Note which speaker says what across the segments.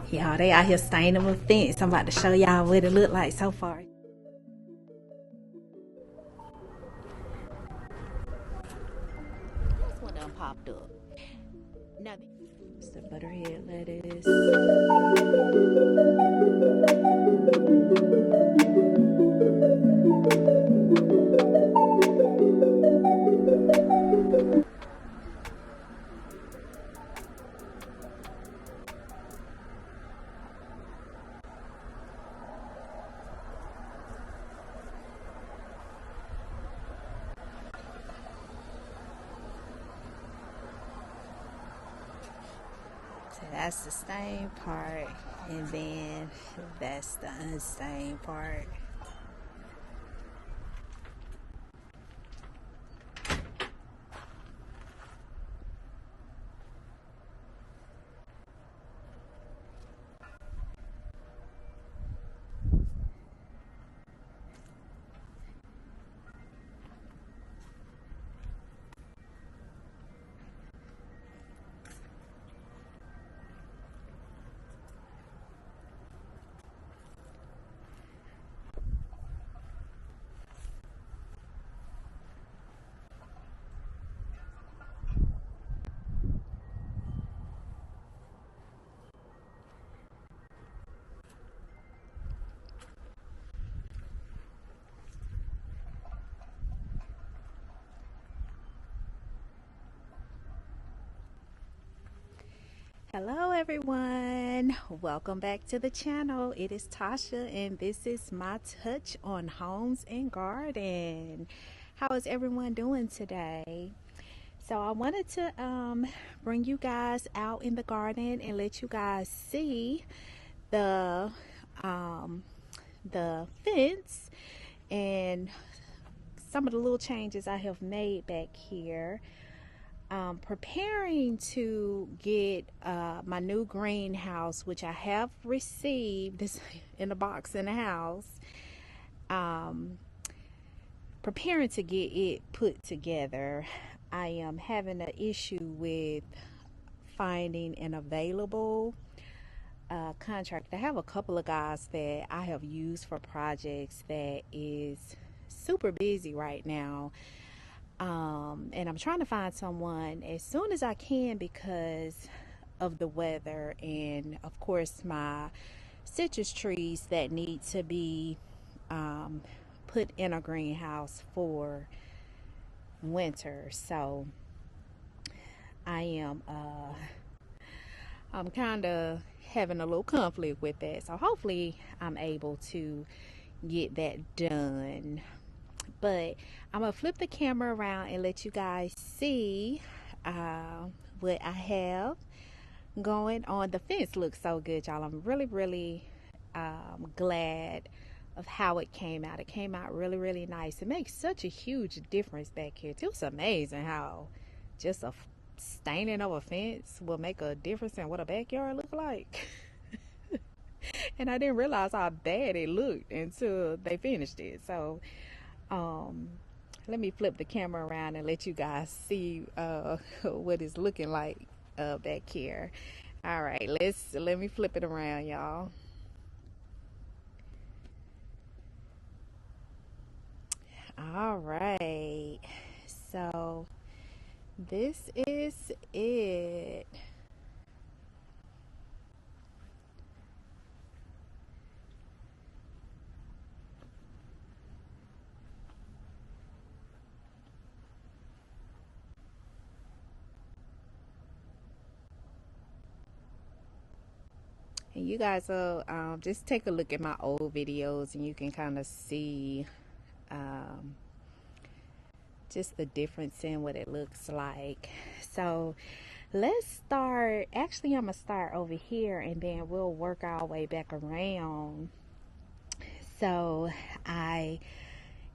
Speaker 1: Y'all, they out here staining my fence. I'm about to show y'all what it look like so far. This one done popped up. Now, it's the butterhead lettuce. So that's the stained part, and then that's the unstained part. Hello everyone, welcome back to the channel. It is Tasha and this is my touch on homes and garden. How is everyone doing today? So I wanted to bring you guys out in the garden and let you guys see the fence and some of the little changes I have made back here. Preparing to get my new greenhouse, which I have received. This in a box in the house. Preparing to get it put together. I am having an issue with finding an available contractor. I have a couple of guys that I have used for projects that is super busy right now. And I'm trying to find someone as soon as I can because of the weather and of course my citrus trees that need to be put in a greenhouse for winter. So I'm kind of having a little conflict with that. So hopefully I'm able to get that done. But I'm gonna flip the camera around and let you guys see what I have going on. The fence looks so good, y'all. I'm really glad of how it came out. It came out really nice. It makes such a huge difference back here. It's amazing how just a staining of a fence will make a difference in what a backyard look like. And I didn't realize how bad it looked until they finished it. So let me flip the camera around and let you guys see what it's looking like back here. All right, let me flip it around, y'all. All right, so this is it. And you guys will just take a look at my old videos and you can kind of see just the difference in what it looks like. So let's start. Actually, I'm gonna start over here and then we'll work our way back around. So I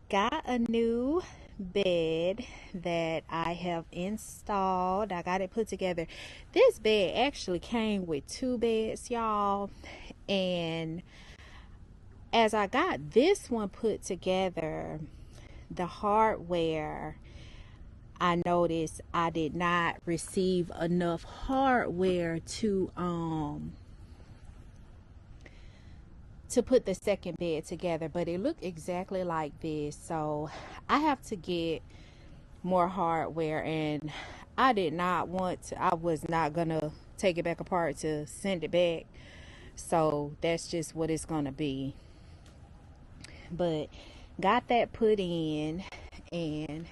Speaker 1: got a new bed that I have installed. I got it put together. This bed actually came with two beds, y'all, and as I got this one put together, the hardware, I noticed I did not receive enough hardware to to put the second bed together, but it looked exactly like this. So I have to get more hardware, and I did not want to, I was not gonna take it back apart to send it back. So that's just what it's gonna be. But got that put in, and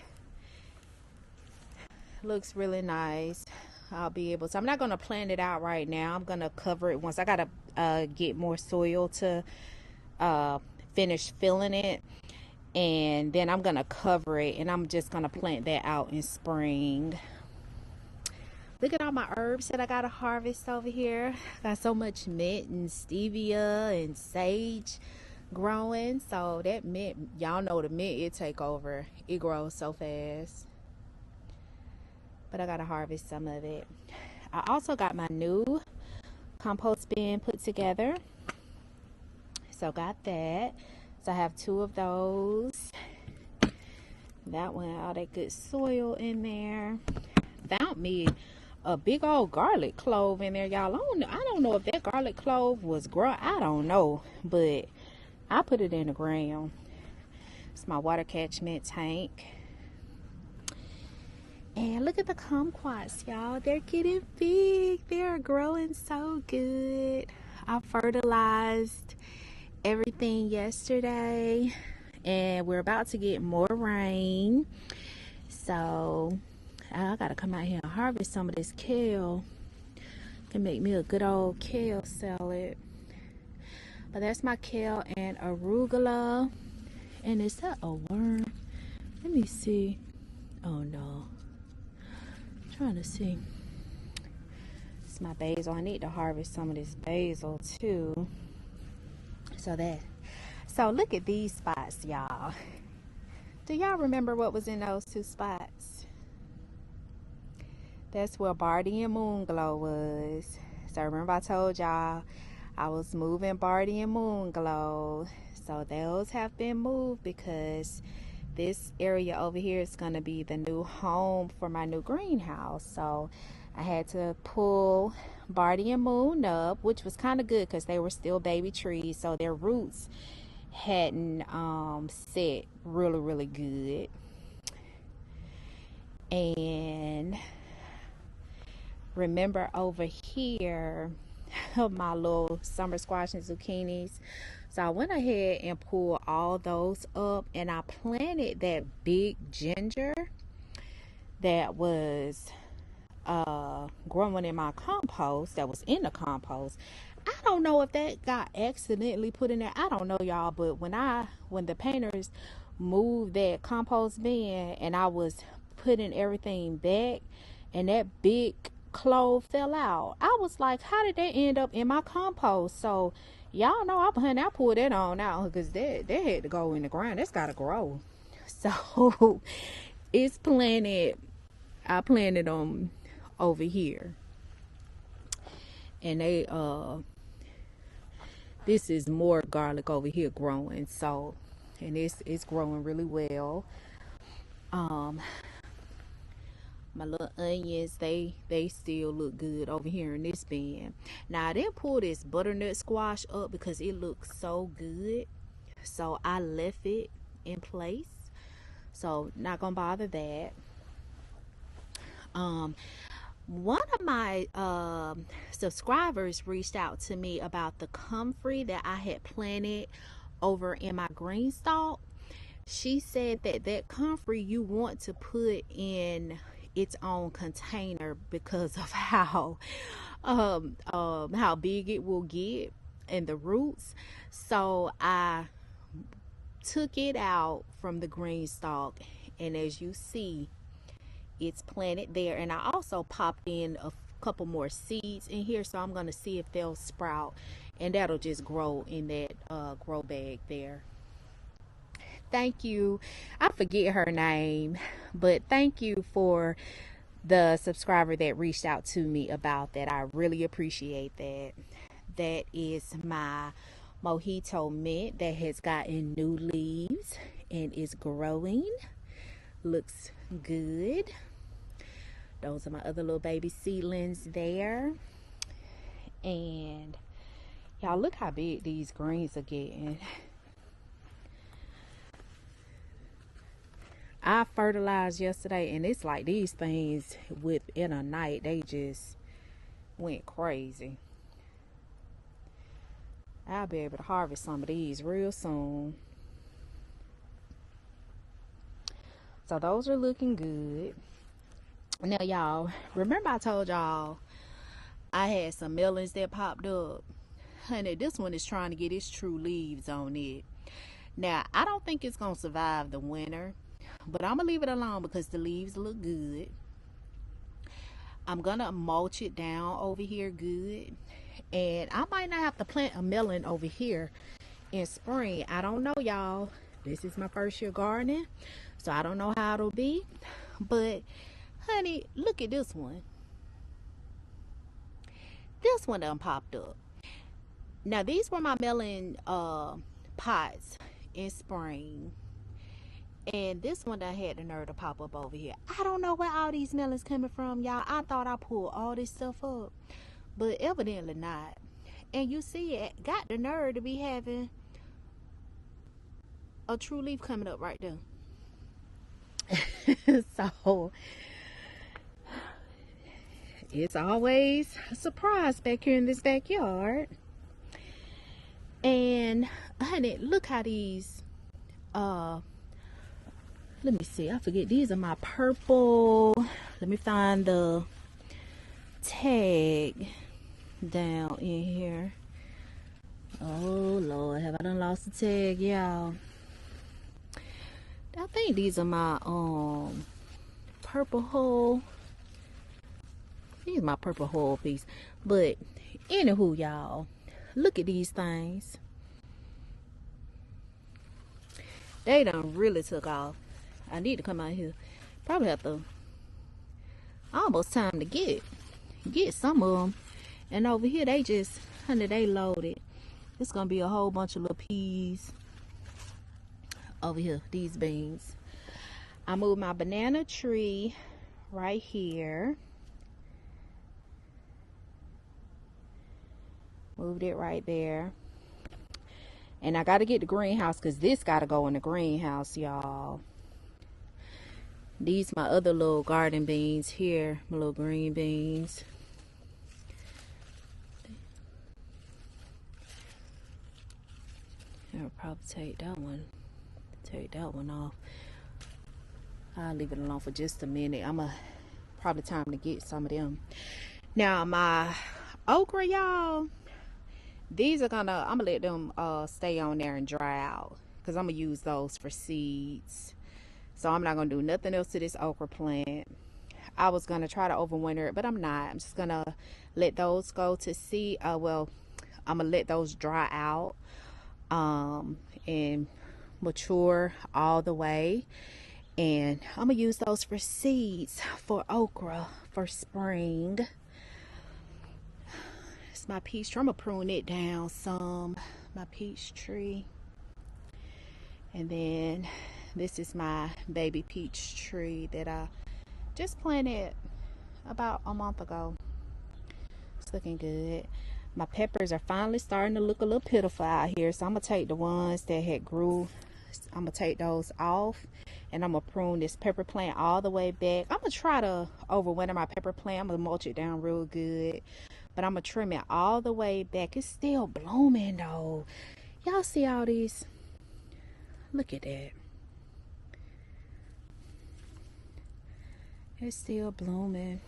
Speaker 1: looks really nice. I'll be able to, I'm not gonna plan it out right now. I'm gonna cover it once I gotta get more soil to finish filling it, and then I'm gonna cover it, and I'm just gonna plant that out in spring. Look at all my herbs that I gotta harvest over here. Got so much mint and stevia and sage growing. So that mint, y'all know the mint, it take over. It grows so fast. But I gotta harvest some of it. I also got my new compost bin put together. So got that. So I have 2 of those. That one, all that good soil in there. Found me a big old garlic clove in there, y'all. I don't know if that garlic clove was grown. I don't know, but I put it in the ground. It's my water catchment tank. And look at the kumquats, y'all. They're getting big. They're growing so good. I fertilized everything yesterday, and we're about to get more rain. So I gotta come out here and harvest some of this kale. Can make me a good old kale salad. But that's my kale and arugula. And is that a worm? Let me see. Oh no. I'm trying to see. It's my basil. I need to harvest some of this basil too. So look at these spots, y'all. Do y'all remember what was in those 2 spots? That's where Barty and Moonglow was. So remember I told y'all I was moving Barty and Moonglow. So those have been moved because this area over here is going to be the new home for my new greenhouse. So I had to pull Barty and Moon up, which was kind of good because they were still baby trees. So their roots hadn't set really good. And remember over here, my little summer squash and zucchinis. So I went ahead and pulled all those up, and I planted that big ginger that was growing in my compost, that was in the compost. I don't know if that got accidentally put in there. I don't know, y'all, but when the painters moved that compost bin and I was putting everything back and that big clove fell out, I was like, how did that end up in my compost? So y'all know I pulled that on out because that had to go in the ground. That's gotta grow. So it's planted. I planted them over here, and they this is more garlic over here growing. So, and it's growing really well. My little onions, they still look good over here in this bin. Now I didn't pull this butternut squash up because it looks so good, so I left it in place. So not gonna bother that. One of my subscribers reached out to me about the comfrey that I had planted over in my green stalk. She said that comfrey you want to put in its own container because of how big it will get in the roots. So I took it out from the green stalk, and as you see, it's planted there. And I also popped in a couple more seeds in here, so I'm going to see if they'll sprout, and that'll just grow in that grow bag there. Thank you. I forget her name, but thank you for the subscriber that reached out to me about that. I really appreciate that. That is my mojito mint that has gotten new leaves and is growing. Looks good. Those are my other little baby seedlings there. And Y'all, look how big these greens are getting. I fertilized yesterday, and it's like these things within a night, they just went crazy. I'll be able to harvest some of these real soon. So those are looking good. Now, y'all, remember I told y'all I had some melons that popped up? Honey, this one is trying to get its true leaves on it. Now, I don't think it's going to survive the winter, but I'm going to leave it alone because the leaves look good. I'm going to mulch it down over here good. And I might not have to plant a melon over here in spring. I don't know, y'all. This is my first year gardening, so I don't know how it'll be. But, honey, look at this one. This one done popped up. Now, these were my melon pots in spring. And this one done had the nerve to pop up over here. I don't know where all these melons coming from, y'all. I thought I pulled all this stuff up, but evidently not. And you see it got the nerve to be having a true leaf coming up right there. So it's always a surprise back here in this backyard. And honey, look how these let me see, I forget, these are my purple. Let me find the tag down in here. Oh Lord, have I done lost the tag, y'all? I think these are my purple hull. These are my purple hull piece. But anywho, y'all, look at these things. They done really took off. I need to come out here. Probably have to, almost time to get some of them. And over here they just, honey, they loaded. It's gonna be a whole bunch of little peas over here, these beans. I moved my banana tree right here. Moved it right there. And I got to get the greenhouse because this got to go in the greenhouse, y'all. These my other little garden beans here, my little green beans. I'll probably take that one off. I'll leave it alone for just a minute. Probably time to get some of them. Now my okra, y'all, these are I'm gonna let them stay on there and dry out because I'm gonna use those for seeds. So I'm not gonna do nothing else to this okra plant. I was gonna try to overwinter it, but I'm not. I'm just gonna let those go to seed. Well, I'm gonna let those dry out and mature all the way. And I'm gonna use those for seeds for okra for spring. It's my peach tree. I'm gonna prune it down some. My peach tree. And then this is my baby peach tree that I just planted about a month ago. It's looking good. My peppers are finally starting to look a little pitiful out here, so I'm gonna take the ones that had grew. I'm gonna take those off, and I'm gonna prune this pepper plant all the way back. I'm gonna try to overwinter my pepper plant. I'm gonna mulch it down real good, but I'm gonna trim it all the way back. It's still blooming though. Y'all see all these? Look at that. It's still blooming.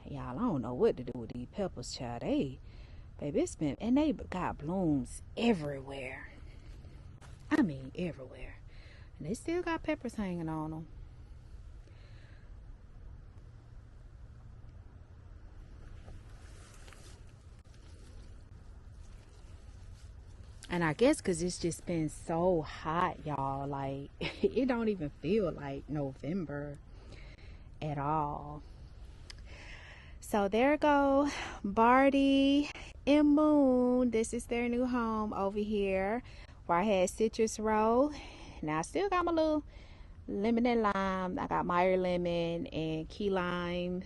Speaker 1: Y'all, I don't know what to do with these peppers, child. Baby, it's been, and they got blooms everywhere. I mean, everywhere. And they still got peppers hanging on them. And I guess because it's just been so hot, y'all, like, it don't even feel like November at all. So there go Barty and Moon. This is their new home over here where I had citrus row. Now I still got my little lemon and lime. I got Meyer lemon and key lime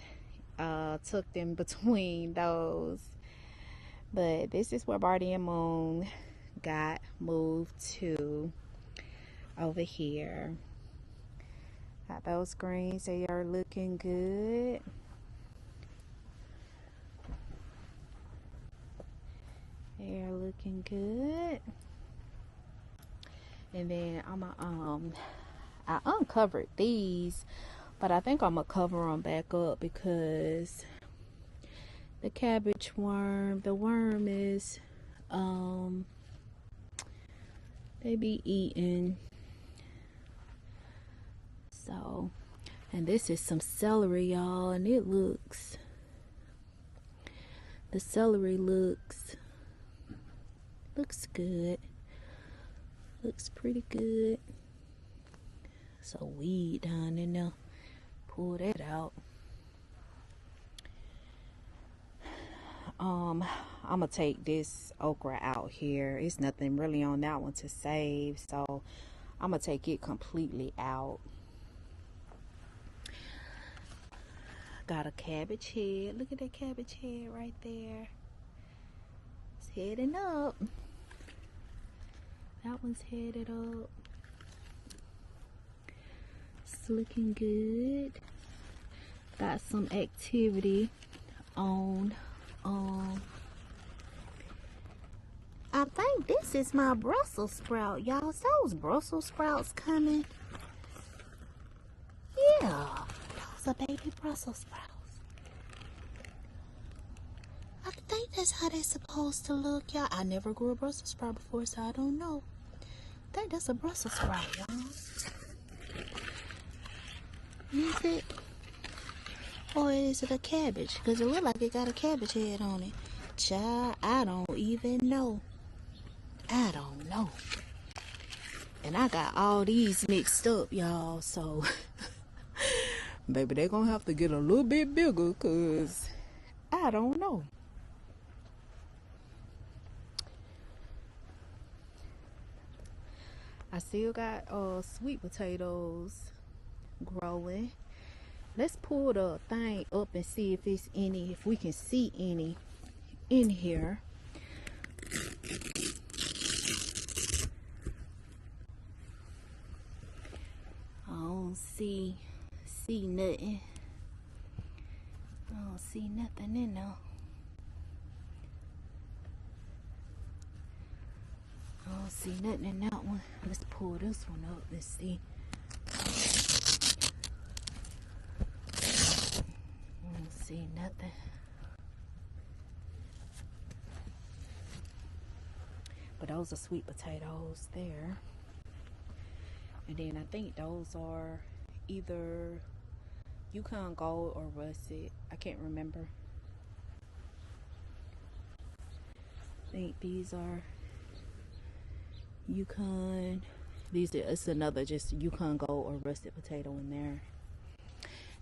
Speaker 1: tucked in between those. But this is where Barty and Moon got moved to, over here. Got those greens, they are looking good. They are looking good. And then I uncovered these, but I think I'm gonna cover them back up because the cabbage worm, the worm is they be eating. So, and this is some celery, y'all, and it looks, the celery looks good. Looks pretty good. So weed down in there. Pull that out. I'm gonna take this okra out here. It's nothing really on that one to save, so I'm gonna take it completely out. Got a cabbage head. Look at that cabbage head right there. It's heading up. That one's headed up. It's looking good. Got some activity on. I think this is my Brussels sprout, y'all. Is those Brussels sprouts coming? Yeah, those are baby Brussels sprouts. I think that's how they're supposed to look, y'all. I never grew a Brussels sprout before, so I don't know. I think that's a Brussels sprout, y'all. Is it? Or is it a cabbage? Because it looks like it got a cabbage head on it. Child, I don't even know. I don't know. And I got all these mixed up, y'all. So, baby, they're going to have to get a little bit bigger because I don't know. I still got sweet potatoes growing. Let's pull the thing up and see if it's any, if we can see any in here. I don't see nothing. I don't see nothing in there. I don't see nothing in that one. Let's pull this one up and see. I don't see nothing. But those are sweet potatoes there. And then I think those are either Yukon Gold or Russet. I can't remember. I think these are Yukon. It's another just Yukon Gold or Russet potato in there.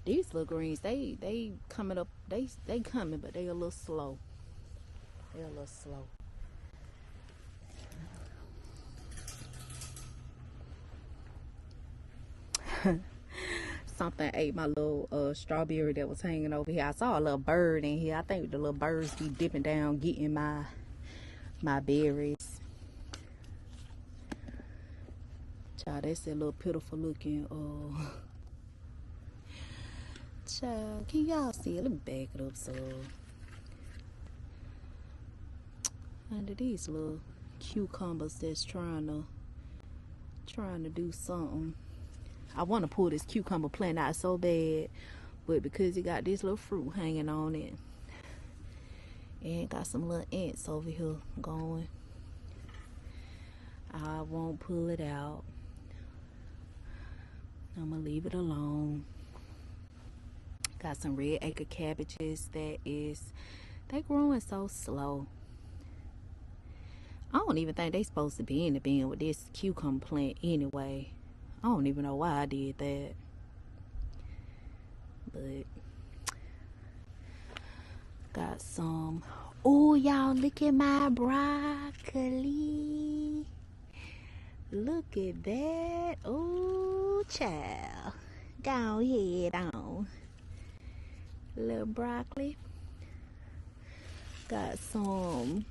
Speaker 1: These little greens, they coming up. They coming, but they a little slow. They're a little slow. Something ate my little strawberry that was hanging over here. I saw a little bird in here. I think the little birds be dipping down getting my berries. Child, that's a little pitiful looking child, can y'all see it? Let me back it up so under these little cucumbers that's trying to do something. I want to pull this cucumber plant out so bad, but because it got this little fruit hanging on it, and got some little ants over here going, I won't pull it out. I'm gonna leave it alone. Got some red acre cabbages they growing so slow. I don't even think they supposed to be in the bin with this cucumber plant anyway. I don't even know why I did that. But got some. Oh, y'all, look at my broccoli. Look at that. Oh, child. Go ahead on. little broccoli. Got some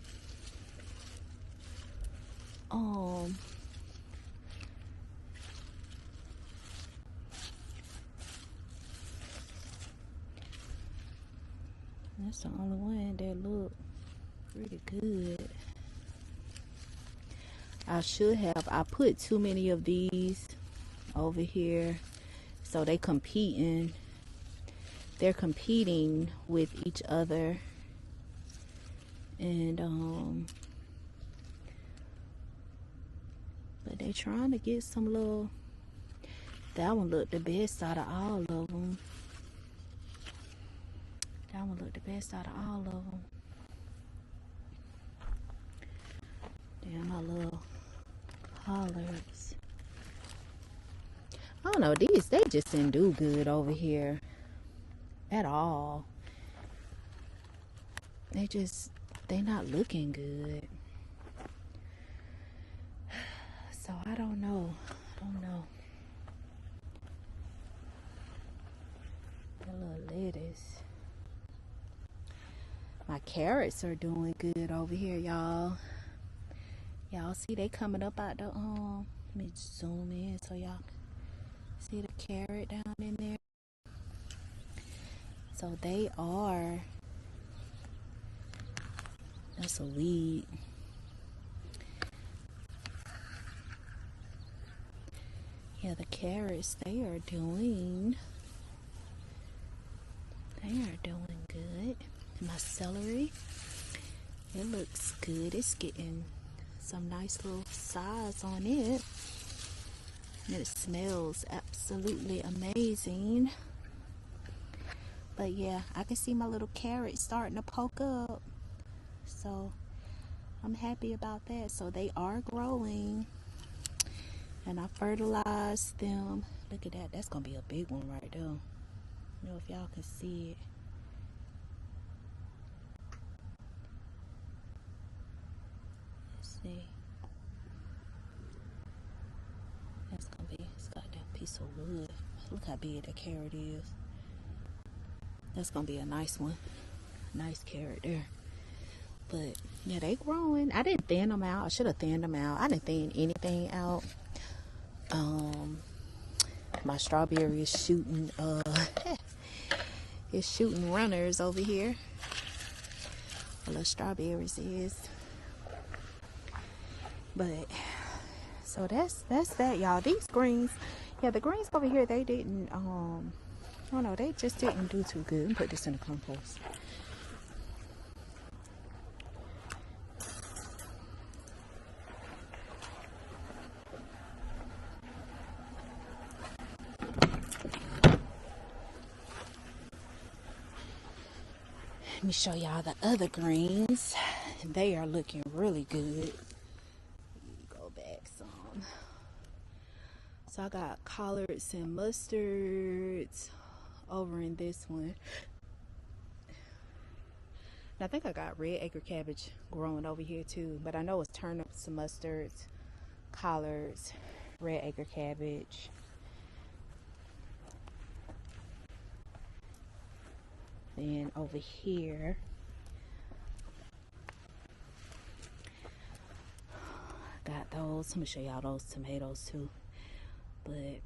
Speaker 1: that's the only one that look pretty good. I put too many of these over here, so they're competing with each other. And but they trying to get some little, that one looked the best out of all of them. That one looked the best out of all of them. Damn, my little collards. I don't know, these, they just didn't do good over here at all. They not looking good. So I don't know. The little lettuce. My carrots are doing good over here, y'all. Y'all see they coming up out the let me zoom in so y'all see the carrot down in there. So they are, that's a weed. Yeah, the carrots, they are doing good. My celery, it looks good. It's getting some nice little size on it. And it smells absolutely amazing. But yeah, I can see my little carrots starting to poke up. So I'm happy about that. So they are growing. And I fertilized them. Look at that. That's going to be a big one right there. I don't know if y'all can see it. Let's see. That's going to be, it's got that piece of wood. Look how big that carrot is. That's going to be a nice one. Nice carrot there. But yeah, they growing. I didn't thin them out. I should have thinned them out. I didn't thin anything out. My strawberry is shooting it's shooting runners over here. The little strawberries is. But so that's that, y'all. These greens, yeah, the greens over here, they didn't I don't know, they just didn't do too good. Let me put this in the compost. Let me show y'all the other greens. They are looking really good. Go back some. So I got collards and mustards over in this one. And I think I got red acre cabbage growing over here too. But I know it's turnips and mustards, collards, red acre cabbage. Then over here, got those. Let me show y'all those tomatoes too. But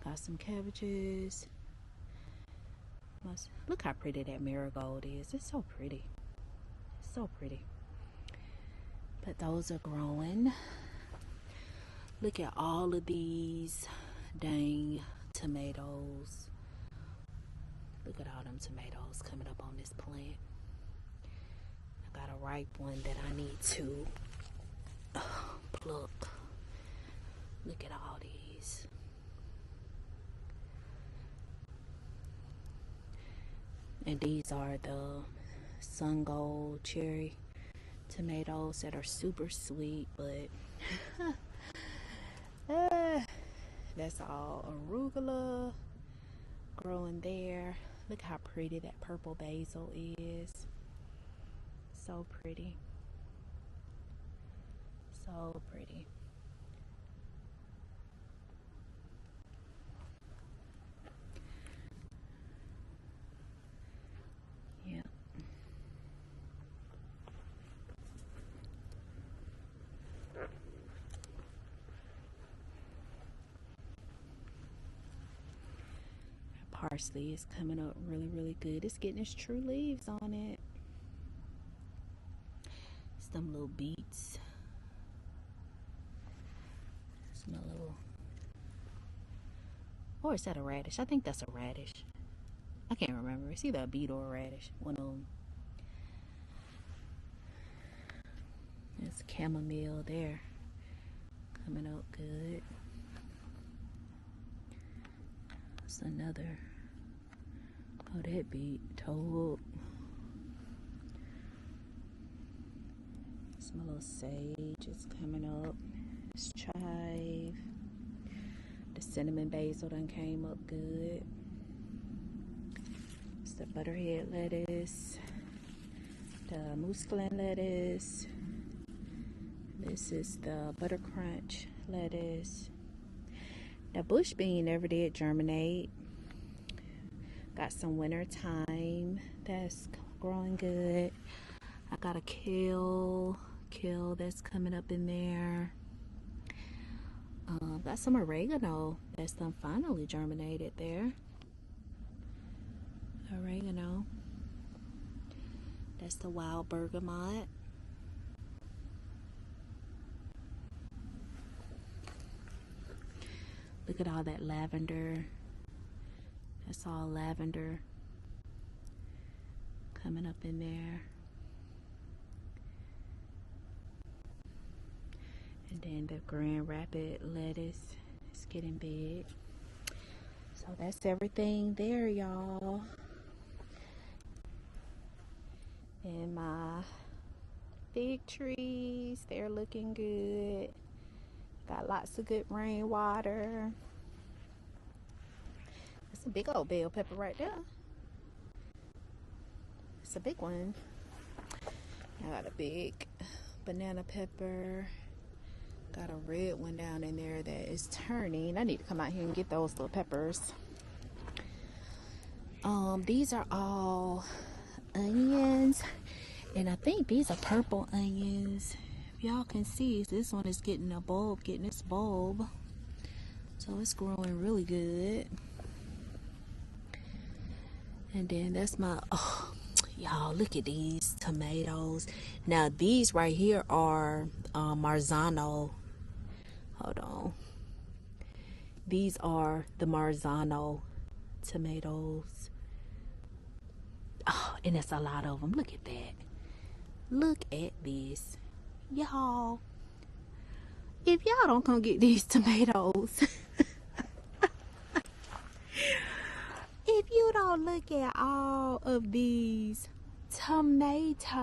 Speaker 1: got some cabbages. Look how pretty that marigold is. It's so pretty. It's so pretty. But those are growing. Look at all of these dang tomatoes. Look at all them tomatoes coming up on this plant. I got a ripe one that I need to pluck. Look at all these. And these are the sun gold cherry tomatoes that are super sweet, but that's all arugula growing there. Look how pretty that purple basil is. So pretty. So pretty. parsley is coming up really good. It's getting its true leaves on it. Some little beets. Some little, or is that a radish? I think that's a radish. I can't remember. It's either a beet or a radish. One of them. There's chamomile there. Coming up good. That's another. Oh, that beet. Toe up. Some little sage is coming up. It's chive. The cinnamon basil done came up good. It's the butterhead lettuce. The muscalin lettuce. This is the butter crunch lettuce. The bush bean never did germinate. Got some winter thyme that's growing good. I got a kale that's coming up in there. Got some oregano that's done finally germinated there. Oregano. That's the wild bergamot. Look at all that lavender. That's all lavender coming up in there. And then the Grand Rapid lettuce is getting big. So that's everything there, y'all. And my fig trees, they're looking good. Got lots of good rainwater. That's a big old bell pepper right there. It's a big one. I got a big banana pepper. Got a red one down in there that is turning. I need to come out here and get those little peppers. These are all onions, and I think these are purple onions. If y'all can see, this one is getting a bulb, getting its bulb, so it's growing really good. And then that's my, oh y'all, look at these tomatoes. Now these right here are Marzano. Hold on. These are the Marzano tomatoes. Oh, and it's a lot of them. Look at that. Look at this. Y'all, if y'all don't come get these tomatoes, if you don't look at all of these tomatoes,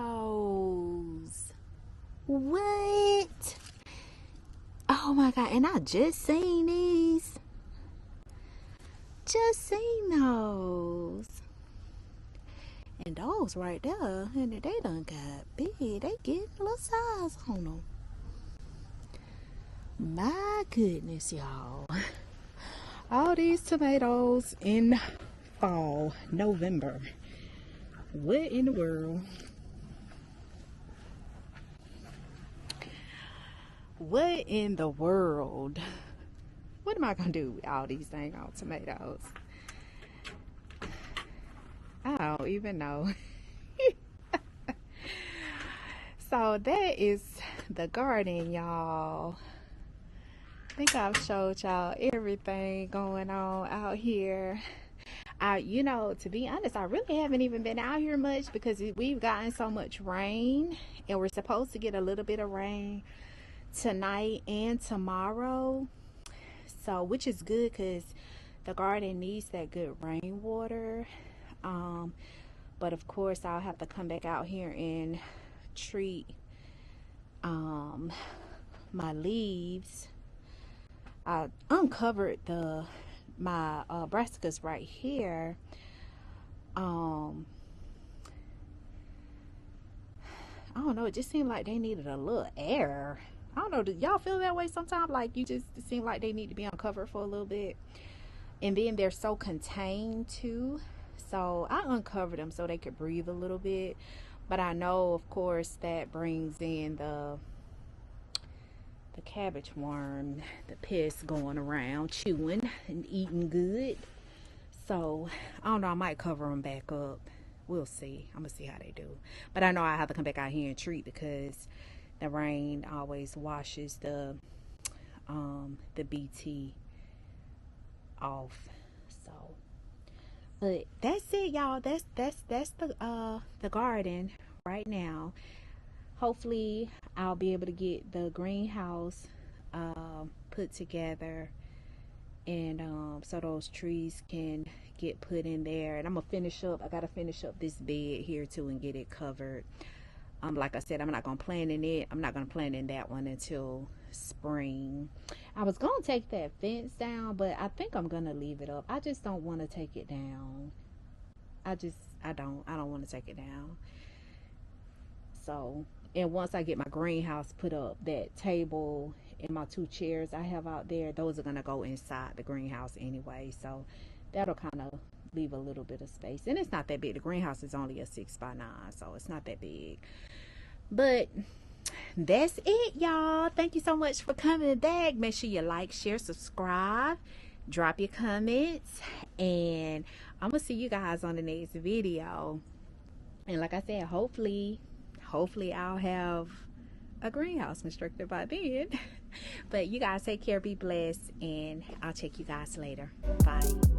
Speaker 1: what? Oh my God, and I just seen these. Just seen those. And those right there, and they done got big. They get a little size on them. My goodness, y'all. All these tomatoes in fall, November. What in the world? What in the world? What am I gonna do with all these dang old tomatoes? I don't even know. So that is the garden, y'all. I think I've showed y'all everything going on out here. You know, to be honest, I really haven't even been out here much because we've gotten so much rain, and we're supposed to get a little bit of rain tonight and tomorrow. So, which is good because the garden needs that good rainwater. But of course I'll have to come back out here and treat my leaves. I uncovered my brassicas right here. I don't know, it just seemed like they needed a little air. I don't know, do y'all feel that way sometimes? Like you just seem like they need to be uncovered for a little bit, and then they're so contained too. So I uncovered them so they could breathe a little bit. But I know, of course, that brings in the cabbage worm, the pests going around chewing and eating good. So I don't know, I might cover them back up. We'll see. I'm gonna see how they do. But I know I have to come back out here and treat because the rain always washes the BT off. So, but that's it, y'all. That's the garden right now. Hopefully I'll be able to get the greenhouse put together, and so those trees can get put in there. And I'm gonna finish up, I gotta finish up this bed here too and get it covered. Like I said, I'm not gonna plant in it. I'm not gonna plant in that one until spring. I was gonna take that fence down, but I think I'm gonna leave it up. I just don't want to take it down. I don't want to take it down. So, and once I get my greenhouse put up, that table and my 2 chairs I have out there, those are gonna go inside the greenhouse anyway. So that'll kind of leave a little bit of space. And it's not that big. The greenhouse is only a 6x9, so it's not that big. But that's it, y'all. Thank you so much for coming back. Make sure you like, share, subscribe, drop your comments, and I'm gonna see you guys on the next video. And like I said, hopefully I'll have a greenhouse constructed by then. But you guys take care, be blessed, and I'll check you guys later. Bye.